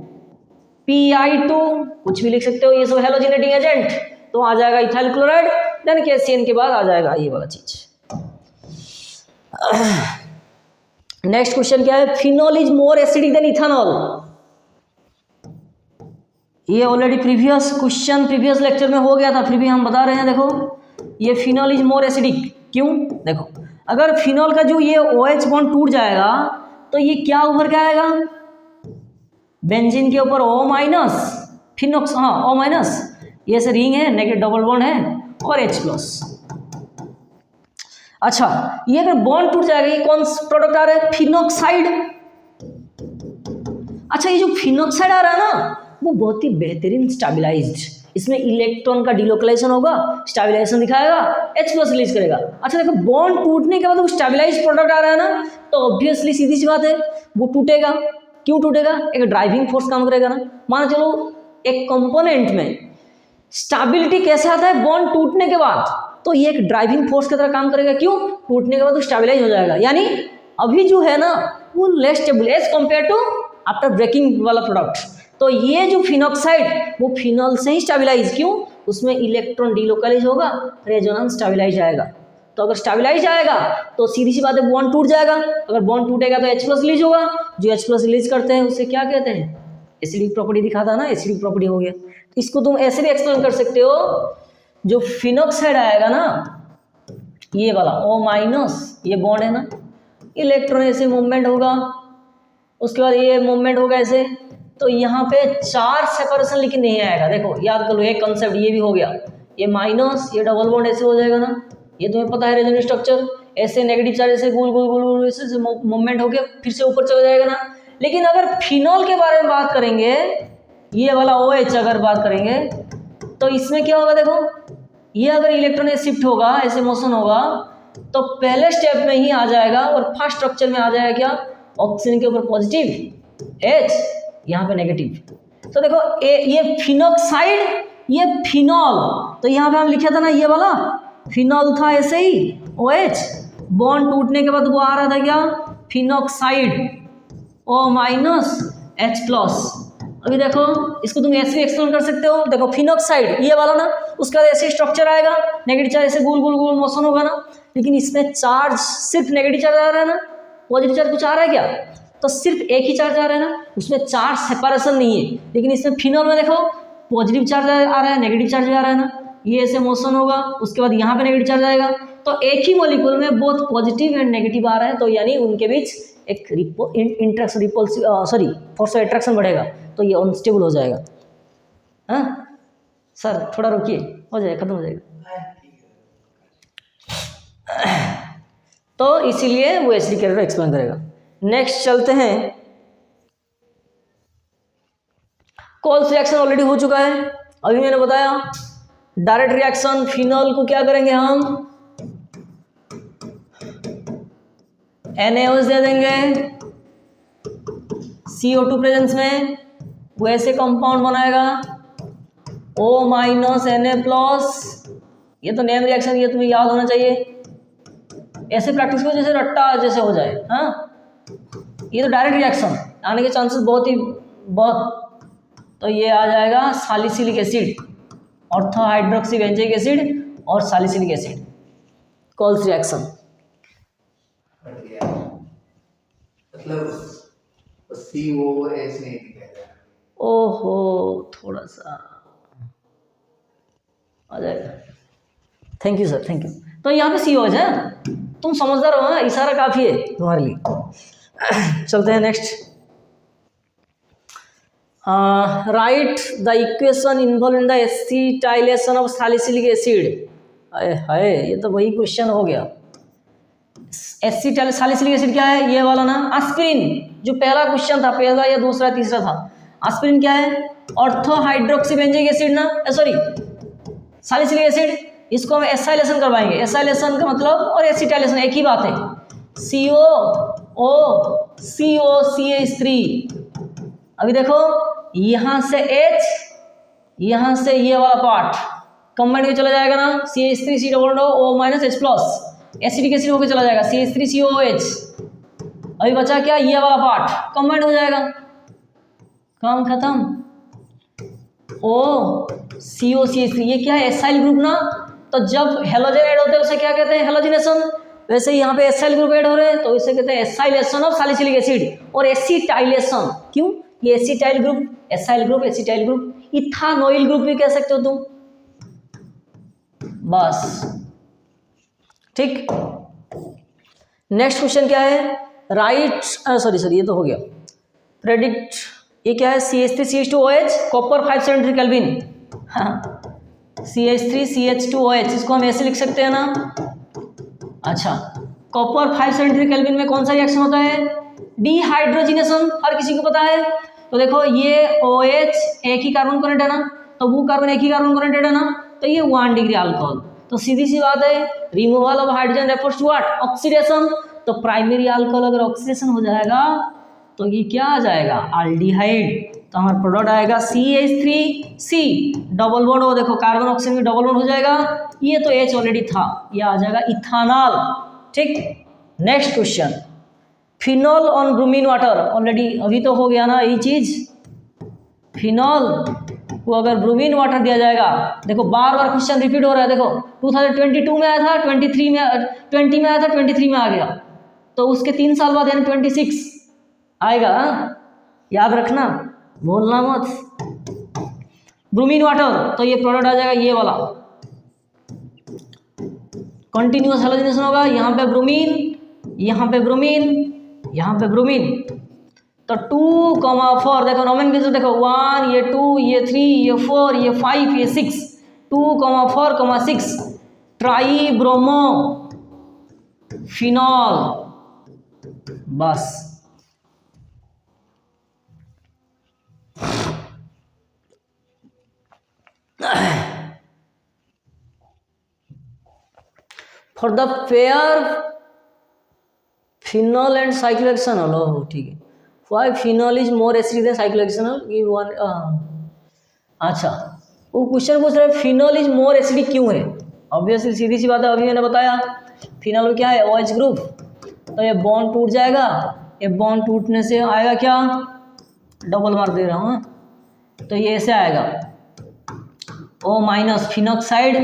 [SPEAKER 1] Pi2, कुछ भी लिख सकते हो, ये सब हेलोजिनेटिंग एजेंट, तो आ जाएगा इथाइल क्लोराइड, देन KCN के बाद आ जाएगा ये वाला चीज। नेक्स्ट क्वेश्चन क्या है, phenol is more acidic than ethanol. ये already previous question previous lecture में हो गया था, फिर भी हम बता रहे हैं। देखो ये फिनॉल इज मोर एसिडिक, क्यों, देखो अगर फिनॉल का जो ये OH बॉन्ड टूट जाएगा तो ये क्या उभर के आएगा, बेंजीन के ऊपर O-, फिनॉक्स, हाँ O-, ये से रिंग है, नेगेटिव डबल बॉन्ड है, और H+। अच्छा ये अगर बॉन्ड टूट जाएगा, ये कौन सा प्रोडक्ट आ रहा है, फिनॉक्साइड। अच्छा ये जो फिनॉक्साइड आ रहा है ना, वो बहुत ही बेहतरीन स्टेबलाइज्ड, इसमें इलेक्ट्रॉन का डिलोकलाइजेशन होगा, स्टेबलाइजेशन दिखाएगा, H+ रिलीज करेगा। अच्छा देखो बॉन्ड टूटने के बाद वो स्टेबलाइज्ड प्रोडक्ट आ रहा है ना, तो ऑब्वियसली सीधी सी बात है वो टूटेगा। क्यों टूटेगा, एक ड्राइविंग फोर्स काम करेगा ना। मान चलो एक कंपोनेंट में स्टेबिलिटी कैसे आता है, बॉन्ड टूटने के बाद, तो ये एक ड्राइविंग फोर्स की तरह काम करेगा। क्यों, टूटने के बाद वो स्टेबलाइज हो जाएगा, यानी अभी जो है ना वो less stable as compare to after breaking वाला प्रोडक्ट। तो ये जो फिनॉक्साइड वो फिनॉल से ही स्टेबलाइज, क्यों, उसमें इलेक्ट्रॉन डिलोकलाइज होगा, रेजोनेंस स्टेबलाइज आएगा। तो अगर स्टेबलाइज आएगा तो सीधी सी बात है बॉन्ड टूट जाएगा, अगर बॉन्ड टूटेगा तो H+ रिलीज होगा, जो H+ रिलीज करते हैं उसे क्या कहते हैं, एसिडिक प्रॉपर्टी दिखा था ना, एसिडिक प्रॉपर्टी हो गया। तो इसको तुम ऐसे भी एक्सप्लेन कर सकते हो, जो फिनॉक्साइड आएगा ना, ये वाला O-, ये बॉन्ड है ना, इलेक्ट्रॉन ऐसे मूवमेंट होगा, उसके बाद ये मूवमेंट होगा ऐसे, तो यहाँ पे चार्ज सेपरेशन लेकिन नहीं आएगा। देखो याद कर लो एक कंसेप्ट, ये भी हो गया, ये माइनस, ये डबल बॉन्ड ऐसे हो जाएगा ना, ये तुम्हें पता है रेजोनेंस स्ट्रक्चर, ऐसे नेगेटिव चार्ज ऐसे गोल गोल गोल गोल ऐसे मूवमेंट हो गया, फिर से ऊपर चला जाएगा ना। लेकिन अगर फिनॉल के बारे में बात करेंगे, ये वाला OH अगर बात करेंगे, तो इसमें क्या होगा, देखो ये अगर इलेक्ट्रॉन शिफ्ट होगा, ऐसे मोशन होगा, तो पहले स्टेप में ही आ जाएगा और फर्स्ट स्ट्रक्चर में आ जाएगा क्या, ऑक्सीजन के ऊपर पॉजिटिव H, यहाँ पे नेगेटिव। तो देखो ये फिनॉक्साइड, ये फिनॉल, तो यहाँ पे हम लिखा था ना ये वाला फिनॉल था, ऐसे ही OH बॉन्ड टूटने के बाद वो आ रहा था क्या, फिनॉक्साइड O-, H+। अभी देखो इसको तुम ऐसे भी एक्सप्लेन कर सकते हो, देखो फिनॉक्साइड ये वाला ना, उसका ऐसे स्ट्रक्चर आएगा, नेगेटिव चार्ज ऐसे गोल गोल गोल मोशन होगा ना, लेकिन इसमें चार्ज सिर्फ नेगेटिव चार्ज आ रहा है ना, पॉजिटिव चार्ज कुछ आ रहा है क्या, तो सिर्फ एक ही चार्ज आ रहा है ना, उसमें चार्ज सेपरेशन नहीं है। लेकिन इसमें फिनॉल में देखो पॉजिटिव चार्ज आ रहा है, नेगेटिव चार्ज भी आ रहा है ना, ये ऐसे मोशन होगा, उसके बाद यहाँ पे नेगेटिव चार्ज आएगा, तो एक ही मॉलिक्यूल में बोथ पॉजिटिव एंड नेगेटिव आ रहा है, तो यानी उनके बीच एक interaction repulsive sorry force of attraction बढ़ेगा, तो ये अनस्टेबल हो जाएगा। हाँ सर थोड़ा रुकिए, हो जाएगा, खत्म हो जाएगा। तो इसीलिए वो एसिडिक कैरेक्टर एक्सप्लेन करेगा। नेक्स्ट चलते हैं, कॉल्स रिएक्शन ऑलरेडी हो चुका है, अभी मैंने बताया डायरेक्ट रिएक्शन, फिनॉल को क्या करेंगे हम NaOH दे देंगे CO2 प्रेजेंस में, वो ऐसे कंपाउंड बनाएगा O- Na+, ये तो नेम रिएक्शन, ये तुम्हें याद होना चाहिए, ऐसे प्रैक्टिस करो जैसे रट्टा जैसे हो जाए। हाँ ये तो डायरेक्ट रिएक्शन आने के चांसेस बहुत, तो ये आ जाएगा salicylic acid, ortho hydroxy benzoic acid और सैलिसिलिक एसिड, कॉल्स रिएक्शन।
[SPEAKER 2] मतलब COOH नहीं दिखेगा।
[SPEAKER 1] ओहो थोड़ा सा आ जाएगा, thank you sir, thank you. तो यहाँ पे COH है, तुम समझदार हो, इशारा काफ़ी है तुम्हारे लिए। चलते हैं next, write the equation involve in the acetylation of salicylic acid. हाय ये तो वही क्वेश्चन हो गया। सैलिसिलिक एसिड क्या है, ये वाला ना, एस्पिरिन, जो पहला क्वेश्चन था, पहला या दूसरा तीसरा था, एस्पिरिन क्या है, ऑर्थो हाइड्रोक्सी बेंजोइक एसिड ना, सॉरी सैलिसिलिक एसिड, इसको हम एसाइलेशन करवाएंगे, एसाइलेशन का मतलब और एसिटाइलेशन एक ही बात है, COCH3। अभी देखो यहाँ से H, यहाँ से ये वाला पार्ट कंबाइंड में चला जाएगा ना, CH3COO-H+, एसिडिक एसिड होकर चला जाएगा CH3COOH। अभी बचा क्या, ये वाला पार्ट कंबाइंड हो जाएगा, काम खत्म। COCH3 ये क्या है, एसाइल ग्रुप ना, तो जब हेलोजन ऐड होते हैं उसे क्या कहते हैं, हेलोजिनेशन। वैसे यहाँ पे एसाइल ग्रुप ऐड हो रहे हैं तो इसे कहते हैं एसाइलेशन ऑफ सैलिसिलिक एसिड और एसिटाइलेशन। क्यों, ये acetyl group, acyl group, acetyl group, ethanoyl group भी कह सकते हो तुम, बस ठीक। नेक्स्ट क्वेश्चन क्या है, राइट सॉरी ये तो हो गया, प्रेडिक्ट, ये क्या है, CH3CH2OH, कॉपर 573 केल्विन, हाँ CH3CH2OH, इसको हम ऐसे लिख सकते हैं ना। अच्छा, कॉपर 573 केल्विन में कौन सा रिएक्शन होता है, डिहाइड्रोजिनेशन, हर किसी को पता है। तो देखो ये OH एक ही कार्बन कनेक्ट है ना, तो वो कार्बन एक ही कार्बन कनेक्टेड है ना, तो ये 1 डिग्री अल्कोहल, तो सीधी सी बात है, removal of hydrogen refers to what, oxidation. तो प्राइमरी अल्कोहल अगर ऑक्सीडेशन हो जाएगा तो ये क्या आ जाएगा, एल्डिहाइड, तो हमारा प्रोडक्ट आएगा CH3C, डबल बॉन्ड, वो देखो कार्बन ऑक्सीजन में डबल बॉन्ड हो जाएगा, ये तो H ऑलरेडी था, ये आ जाएगा इथानॉल, ठीक। Next question, phenol on bromine water, already अभी तो हो गया ना यही चीज, फिनॉल को अगर ब्रोमीन वाटर दिया जाएगा, देखो बार बार क्वेश्चन रिपीट हो रहा है, देखो 2022 में आया था, 23 में 20 में आया था, 23 में आ गया, तो उसके 3 साल बाद यानी 26 आएगा, याद रखना। बोलना मत। ब्रोमीन वाटर, तो ये प्रोडक्ट आ जाएगा ये वाला, कंटिन्यूअस हैलोजिनेशन होगा, यहाँ पे ब्रोमीन, यहाँ पे ब्रोमीन, यहाँ पे ब्रोमीन। तो 2,4 देखो नोमेनक्लेचर देखो, 1 ये 2 ये 3 ये 4 ये 5 ये 6, 2,4,6 ट्राई ब्रोमो फिनॉल, बस। For the pair phenol and cyclohexanol, ओह ठीक है। Why phenol is more acidic than cyclohexanol, give one. अच्छा, वो क्वेश्चन पूछ रहे फिनॉल इज मोर एसिडिक क्यों है। ऑब्वियसली सीधी सी बात है, अभी मैंने बताया फिनॉल में क्या है, OH ग्रुप, तो ये बॉन्ड टूट जाएगा, ये बॉन्ड टूटने से आएगा क्या, डबल मार्क दे रहा हूँ, तो ये ऐसे आएगा O- फिनॉक्साइड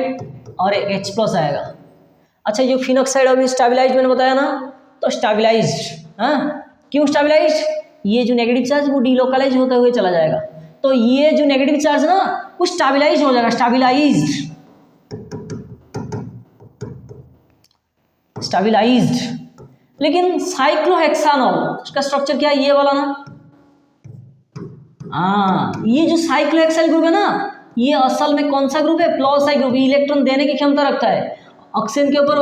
[SPEAKER 1] और एक H+ आएगा। अच्छा, जो फिनॉक्साइड अभी स्टेबलाइज मैंने बताया ना, तो स्टेबलाइज्ड, हाँ क्यों स्टेबलाइज्ड, ये जो नेगेटिव चार्ज वो डिलोकलाइज होते हुए चला जाएगा, तो ये जो नेगेटिव चार्ज ना वो स्टेबलाइज हो जाएगा, स्टेबलाइज्ड। लेकिन साइक्लोहेक्सानॉल उसका स्ट्रक्चर क्या है, ये वाला ना, हाँ ये जो साइक्लोहेक्साइल ग्रुप है ना, ये असल में कौन सा ग्रुप है, प्लस ग्रुप, इलेक्ट्रॉन देने की क्षमता रखता है। ऑक्सीजन के ऊपर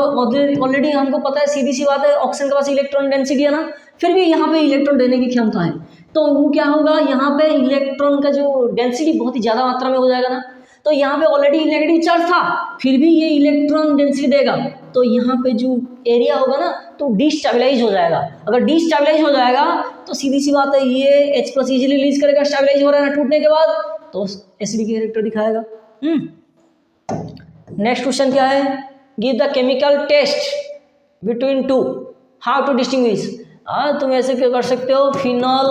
[SPEAKER 1] ऑलरेडी हमको पता है, सीधी सी बात है, ऑक्सीजन के पास इलेक्ट्रॉन डेंसिटी है ना, फिर भी यहाँ पे इलेक्ट्रॉन देने की क्षमता है, तो वो क्या होगा, यहाँ पे इलेक्ट्रॉन का जो डेंसिटी बहुत ही ज़्यादा मात्रा में हो जाएगा ना, तो यहाँ पे ऑलरेडी नेगेटिव चार्ज था, फिर भी ये इलेक्ट्रॉन डेंसिटी देगा, तो यहाँ पे जो एरिया होगा ना तो डिस्टेबलाइज हो जाएगा। अगर डिस्टेबलाइज हो जाएगा तो सीधी सी बात है, ये H+ इजीली रिलीज करेगा, स्टेबलाइज हो रहा है ना टूटने के बाद, तो एसिडिक कैरेक्टर दिखाएगा। नेक्स्ट क्वेश्चन क्या है, give the chemical test between two, how to distinguish. तुम ऐसे क्या कर सकते हो, फिनॉल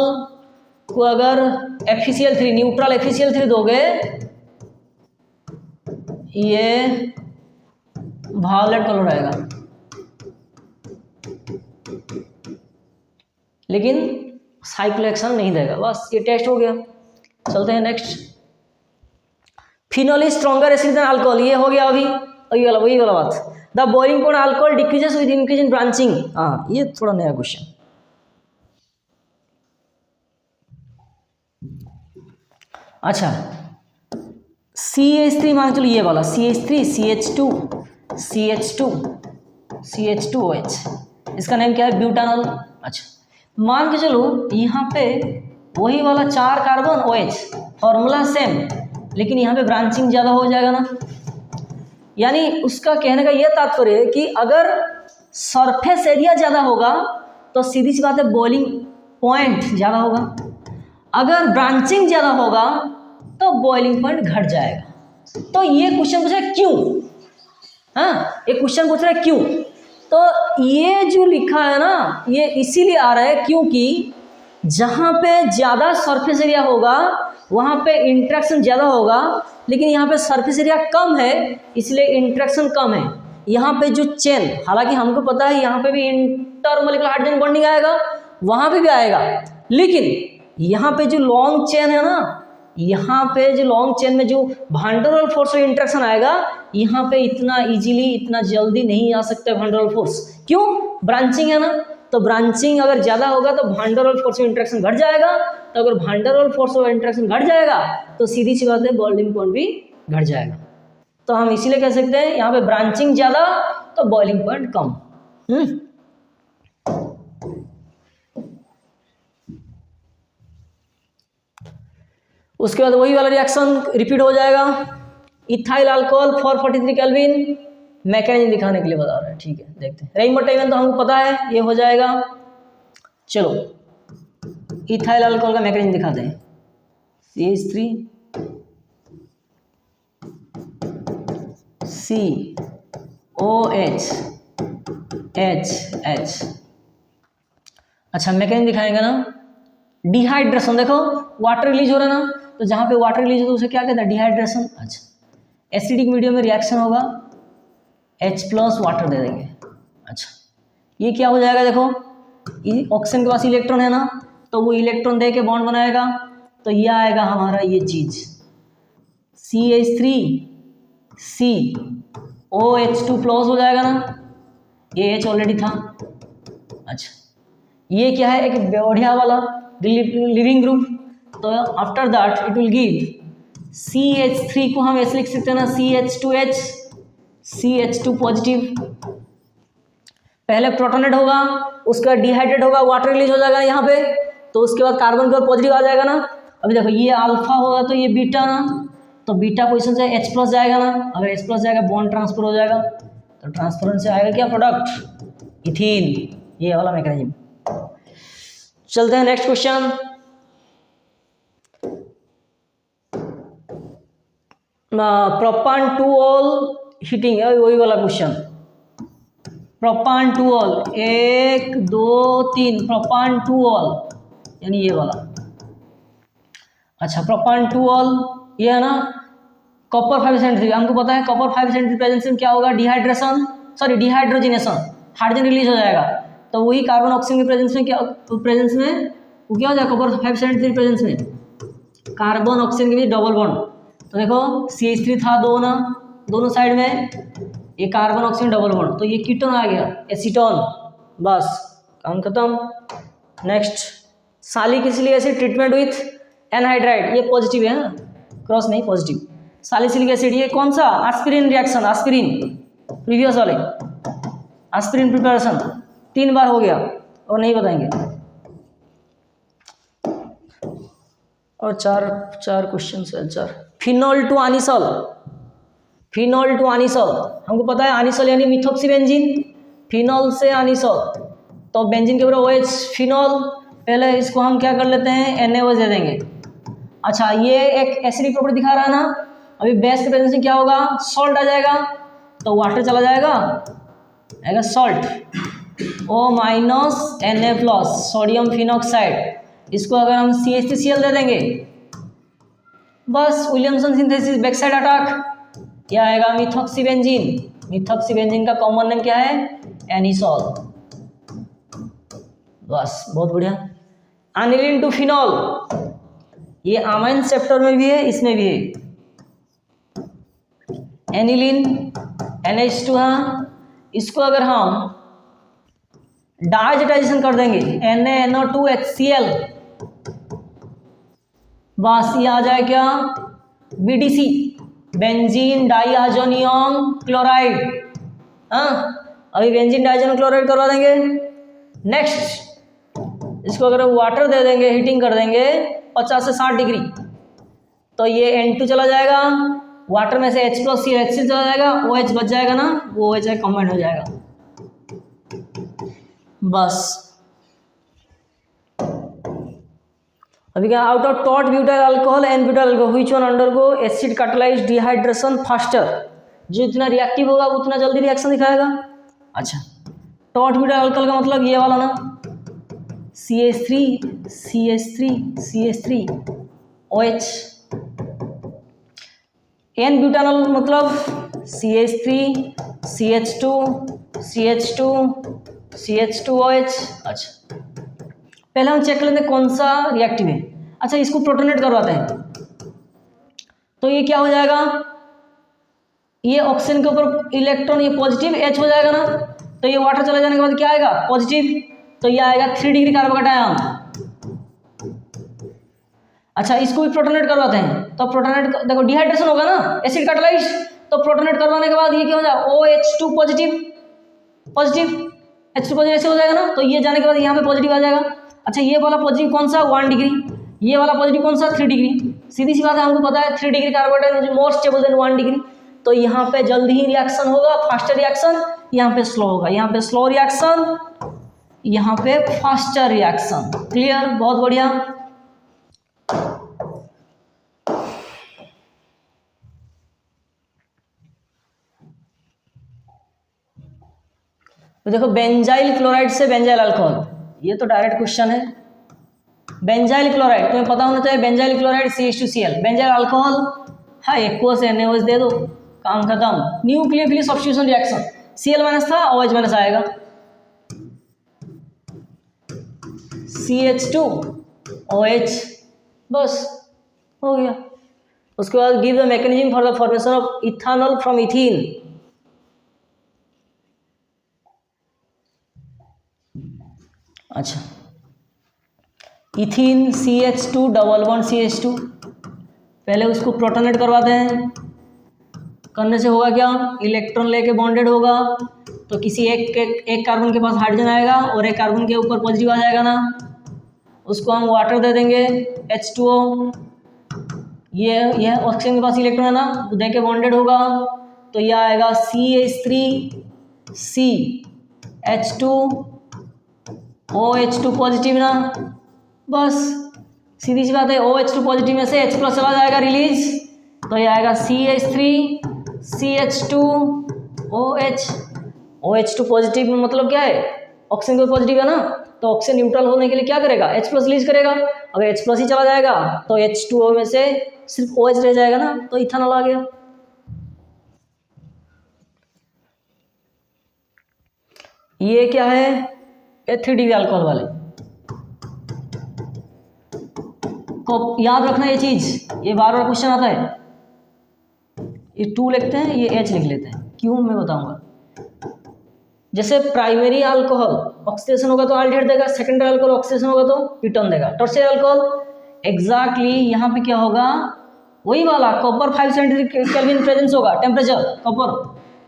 [SPEAKER 1] को अगर FeCl3 न्यूट्रल FeCl3 दोगे, ये वायलेट कलर आएगा, लेकिन साइक्लोहेक्सेन नहीं देगा, बस ये टेस्ट हो गया। चलते हैं next, phenol is stronger acid than alcohol, ये हो गया अभी, वही वाला बात। The boiling point alcohol decreases with increase in branching, हाँ ये थोड़ा नया क्वेश्चन। अच्छा, CH3 मान चलो ये वाला CH3 CH2 CH2 CH2OH, इसका नेम क्या है, ब्यूटानॉल। अच्छा, मान के चलो यहाँ पे वही वाला 4 कार्बन OH, फॉर्मूला सेम, लेकिन यहाँ पे ब्रांचिंग ज़्यादा हो जाएगा ना, यानी उसका कहने का यह तात्पर्य है कि अगर सरफेस एरिया ज़्यादा होगा तो सीधी सी बात है बॉइलिंग पॉइंट ज़्यादा होगा, अगर ब्रांचिंग ज़्यादा होगा तो बॉइलिंग पॉइंट घट जाएगा। तो ये क्वेश्चन पूछ रहा है क्यों, हाँ ये क्वेश्चन पूछ रहा है क्यों, तो ये जो लिखा है ना ये इसीलिए आ रहा है क्योंकि जहाँ पे ज़्यादा सरफेस एरिया होगा वहाँ पे इंट्रैक्शन ज़्यादा होगा, लेकिन यहाँ पे सरफेस एरिया कम है इसलिए इंट्रैक्शन कम है। यहाँ पे जो चेन, हालांकि हमको पता है यहाँ पे भी इंटरमोलिकुलर हाइड्रोजन बॉन्डिंग आएगा, वहाँ पे भी आएगा, लेकिन यहाँ पे जो लॉन्ग चेन है ना, यहाँ पे जो लॉन्ग चेन में जो van der Waals force interaction आएगा, यहाँ पे इतना इजीली इतना जल्दी नहीं आ सकता वान डेर वाल्स फोर्स, क्यों, ब्रांचिंग है ना, तो ब्रांचिंग अगर ज़्यादा होगा तो van der Waals force interaction घट जाएगा, तो अगर van der Waals force interaction घट जाएगा तो सीधी सी बात है बॉइलिंग पॉइंट भी घट जाएगा। तो हम इसीलिए कह सकते हैं यहाँ पे ब्रांचिंग ज़्यादा तो बॉइलिंग पॉइंट कम। उसके बाद वही वाला रिएक्शन रिपीट हो जाएगा, इथाइल अल्कोहल 443 केल्विन, मैकेनिज्म दिखाने के लिए बता रहा है, ठीक है देखते हैं। रेइनबोटाइवन तो हमको पता है ये हो जाएगा, चलो इथाइल अल्कोहल का मैकेनिज्म दिखाते हैं, CH3 COH H। अच्छा मैकेनिज्म दिखाएंगे ना, डिहाइड्रेशन, देखो वाटर रिलीज हो रहा है ना, तो जहाँ पे वाटर रिलीज हो तो उसे क्या कहते हैं, डिहाइड्रेशन। अच्छा, एसिडिक मीडियम में रिएक्शन होगा, H+ वाटर दे देंगे। अच्छा, ये क्या हो जाएगा, देखो ऑक्सीजन के पास इलेक्ट्रॉन है ना, तो वो इलेक्ट्रॉन दे के बॉन्ड बनाएगा, तो ये आएगा हमारा ये चीज़ CH3 C OH2 प्लस हो जाएगा ना, ये H ऑलरेडी था। अच्छा ये क्या है, एक बढ़िया वाला लिविंग ग्रुप, तो after that it will give CH3 को हम ऐसे लिख सकते हैं ना CH2H, CH2 पॉजिटिव, पहले प्रोटोनेट होगा, उसके बाद डिहाइड्रेट होगा, वाटर रिलीज हो जाएगा यहाँ पे, तो उसके बाद कार्बन का पॉजिटिव आ जाएगा ना। अभी देखो ये अल्फा होगा तो ये बीटा ना, तो बीटा पोजीशन से H प्लस जाएगा ना, अगर H प्लस जाएगा बॉन्ड ट्रांसफर हो जाएगा, तो ट्रांसफर से आएगा क्या प्रोडक्ट, इथीन, ये वाला मैकेनिज्म। चलते हैं next question. Propan two ol हीटिंग, वही वाला question, propan two ol 1 2 3, propan two ol यानी ये वाला। अच्छा प्रोपान टू ऑल ये है ना, कॉपर 573, हमको पता है कॉपर 573 प्रेजेंस में क्या होगा, dehydration, sorry dehydrogenation, hydrogen release हो जाएगा, तो वही कार्बन ऑक्सीजन के प्रेजेंस में क्या, प्रेजेंस में वो क्या हो जाएगा, कॉपर 573 प्रेजेंस में कार्बन ऑक्सीजन के बीच डबल बॉन्ड, तो देखो CH3 था दो ना, दोनों साइड में ये कार्बन ऑक्सीजन डबल बॉन्ड, तो ये कीटोन आ गया एसीटोन, बस काम खत्म। नेक्स्ट सालिक इसलिए एसिड ट्रीटमेंट विथ एनहाइड्राइड, ये पॉजिटिव है ना, क्रॉस नहीं पॉजिटिव, सालिसिलिक एसिड, ये कौन सा, एस्पिरिन रिएक्शन, एस्पिरिन प्रीवियस वाले एस्पिरिन प्रिपरेशन 3 बार हो गया और नहीं बताएंगे, और चार क्वेश्चन है, 4। फिनॉल टू अनिसोल, फिनॉल टू अनिसोल, हमको पता है अनिसोल यानी मिथॉक्सी बेंजीन, फिनॉल से अनिसोल, तो बेंजीन के ऊपर OH फिनॉल, पहले इसको हम क्या कर लेते हैं NaOH दे देंगे। अच्छा ये एक एसिडिक प्रॉपर्टी दिखा रहा है ना, अभी बेस के प्रेजेंस में क्या होगा, सॉल्ट आ जाएगा, तो वाटर चला जाएगा, आएगा salt, O minus Na+, sodium phenoxide, इसको अगर हम CH3Cl दे देंगे, बस विलियमसन सिंथेसिस बैकसाइड अटैक, क्या आएगा मिथॉक्सीबेंजीन, मिथॉक्सीबेंजीन का कॉमन नेम क्या है, एनिसोल, बस बहुत बढ़िया। एनिलीन टू फिनॉल, ये अमाइन सेप्टर में भी है, इसमें भी है, एनिलीन NH2 है, इसको अगर हम डाइजेटाइजेशन कर देंगे NaNO2HCl, बस ये आ जाए क्या, BDC, बेंजीन डाइहाइड्रोनियम क्लोराइड, हाँ अभी बेंजीन डाइहाइड्रोनियम क्लोराइड करवा देंगे। नेक्स्ट इसको अगर वाटर दे देंगे, हीटिंग कर देंगे 50 से 60 डिग्री, तो ये N2 चला जाएगा, वाटर में से H प्लस सी HCl चला जाएगा, OH बच जाएगा ना, वो OH कॉम्बाइंड हो जाएगा, बस। अभी क्या, out of taught butyl alcohol and butyl alcohol which one undergo acid catalysed dehydration faster, जो जितना रिएक्टिव होगा उतना जल्दी रिएक्शन दिखाएगा। अच्छा टॉट ब्यूटाइल अल्कोहल का मतलब ये वाला ना, CH3 CH3 CH3 OH, N butanol मतलब CH3 CH2 CH2 CH2OH। अच्छा पहले हम चेक कर लेते हैं कौन सा रिएक्टिव है। अच्छा इसको प्रोटोनेट करवाते हैं, तो ये क्या हो जाएगा, ये ऑक्सीजन के ऊपर इलेक्ट्रॉन, ये पॉजिटिव H हो जाएगा ना, तो ये वाटर चले जाने के बाद क्या आएगा पॉजिटिव, तो ये आएगा 3 डिग्री कार्बोकैटायन। अच्छा इसको भी प्रोटोनेट करवाते हैं, तो प्रोटोनेट देखो डिहाइड्रेशन होगा ना, एसिड कैटालाइज, तो प्रोटोनेट करवाने के बाद ये क्या हो जाएगा OH2 positive, positive H2 positive ऐसे हो जाएगा ना, तो ये जाने के बाद यहाँ पे पॉजिटिव आ जाएगा। अच्छा ये वाला पॉजिटिव कौन सा 1 डिग्री, ये वाला पॉजिटिव कौन सा 3 डिग्री, सीधी सी बात है, हमको पता है 3 degree carbocation is more stable then 1 degree, तो यहाँ पे जल्दी ही रिएक्शन होगा, फास्टर रिएक्शन, यहाँ पे स्लो होगा, यहाँ पे स्लो रिएक्शन, यहाँ पे फास्टर रिएक्शन। क्लियर, बहुत बढ़िया। तो देखो बेंजाइल क्लोराइड से बेंजाइल अल्कोहल, ये तो डायरेक्ट क्वेश्चन है। बेंजाइल क्लोराइड तुम्हें पता होना चाहिए, benzyl chloride CH2Cl, benzyl alcohol हाँ एक्वस NaOH दे दो, काम खत्म। Nucleophilic substitution reaction, Cl minus था OH माइनस आएगा, CH2OH, बस हो गया। उसके बाद give the mechanism for the formation of ethanol from ethene. अच्छा, ethene CH2 double bond CH2, पहले उसको प्रोटोनेट करवाते हैं। करने से होगा क्या, इलेक्ट्रॉन लेके बॉन्डेड होगा तो किसी एक कार्बन के पास हाइड्रोजन आएगा और एक कार्बन के ऊपर पॉजिटिव आ जाएगा ना, उसको हम वाटर दे देंगे H2O। ये ऑक्सीजन के पास इलेक्ट्रॉन है ना, दे के बॉन्डेड होगा तो ये आएगा CH3CH2OH2 पॉजिटिव ना। बस सीधी सी बात है, OH2 पॉजिटिव में से H+ चला जाएगा रिलीज, तो ये आएगा CH3CH2OH। OH2 पॉजिटिव में मतलब क्या है, ऑक्सीजन को पॉजिटिव है ना, तो ऑक्सीजन न्यूट्रल होने के लिए क्या करेगा, H+ रिलीज करेगा। अगर H+ ही चला जाएगा तो H2O में से सिर्फ OH रह जाएगा ना, तो इथानॉल आ गया। ये क्या है, H3DB अल्कोहल वाले को याद रखना ये चीज, ये बार बार क्वेश्चन आता है। ये 2 लिखते हैं, ये H लिख लेते हैं, क्यों मैं बताऊंगा। जैसे प्राइमरी अल्कोहल ऑक्सीडेशन होगा तो अल्डिहाइड देगा, सेकेंडरी अल्कोहल ऑक्सीडेशन होगा तो कीटोन देगा। टर्शियरी अल्कोहल एग्जैक्टली यहाँ पे क्या होगा, वही वाला कॉपर 570 केल्विन प्रेजेंस होगा टेम्परेचर कॉपर,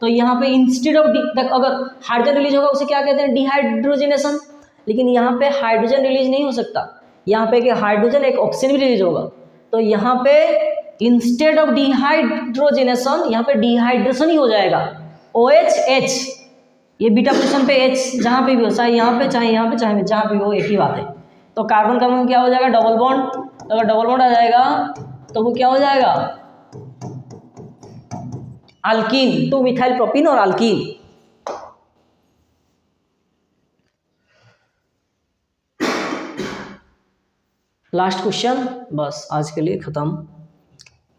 [SPEAKER 1] तो यहाँ पे इंस्टेड ऑफ अगर हाइड्रोजन रिलीज होगा उसे क्या कहते हैं, डिहाइड्रोजनेशन। लेकिन यहाँ पे हाइड्रोजन रिलीज नहीं हो सकता, यहाँ पे कि हाइड्रोजन एक ऑक्सीजन भी रिलीज होगा, तो यहाँ पे इंस्टेड ऑफ डिहाइड्रोजनेशन यहाँ पे डिहाइड्रेशन ही हो जाएगा। OH ये बीटा पोजीशन पे H जहाँ पे भी हो, चाहे यहाँ पे चाहे यहाँ पे चाहे जहाँ पे हो, एक ही बात है। तो कार्बन कार्बन क्या हो जाएगा, डबल बॉन्ड। अगर डबल बॉन्ड आ जाएगा तो वो क्या हो जाएगा, अल्कीन, 2 मिथाइल प्रोपीन और अल्कीन। लास्ट क्वेश्चन, बस आज के लिए खत्म।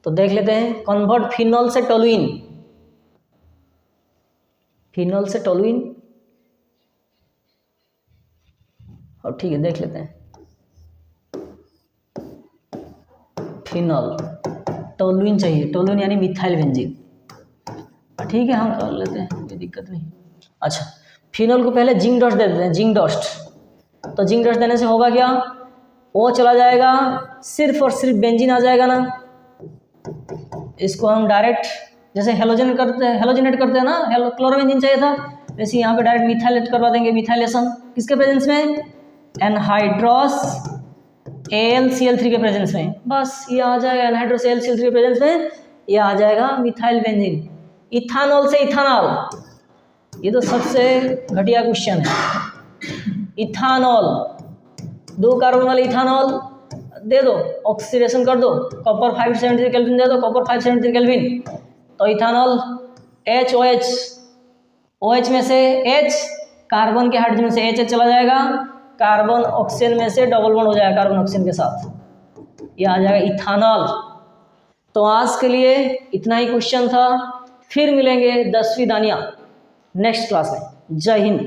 [SPEAKER 1] तो देख लेते हैं, कन्वर्ट फिनॉल से टोलुइन, फिनॉल से टोलुइन, और ठीक है देख लेते हैं, फिनॉल टोलुइन चाहिए, टोलुइन यानी मिथाइल बेंजीन। ठीक है हम कर लेते हैं, कोई दिक्कत नहीं। अच्छा, फिनॉल को पहले जिंक डस्ट दे देते हैं, जिंक डस्ट। तो जिंक डस्ट देने से होगा क्या, वो चला जाएगा, सिर्फ और सिर्फ बेंजीन आ जाएगा ना। इसको हम डायरेक्ट जैसे हेलोजनेट करते हैं ना, क्लोरोबेंजीन चाहिए था, वैसे यहाँ पे डायरेक्ट मिथाइलेट करवा देंगे, मिथाइलेशन किसके प्रेजेंस में, एनहाइड्रोस AlCl3 के प्रेजेंस में। बस ये आ जाएगा, एनहाइड्रोस AlCl3 के प्रेजेंस में ये आ जाएगा मिथाइल बेंजीन। इथानॉल से इथानॉल, ये तो सबसे घटिया क्वेश्चन है। इथानॉल, 2 कार्बन वाले इथानॉल दे दो, ऑक्सीडेशन कर दो, कॉपर 573 केल्विन दे दो, कॉपर 573 केल्विन, तो इथानॉल HOH, OH में से H, कार्बन के हाइड्रोजन में से H चला जाएगा, कार्बन ऑक्सीजन में से डबल बॉन्ड हो जाएगा कार्बन ऑक्सीजन के साथ, ये आ जाएगा इथानॉल। तो आज के लिए इतना ही क्वेश्चन था, फिर मिलेंगे 10वीं दानिया नेक्स्ट क्लास में। जय हिंद।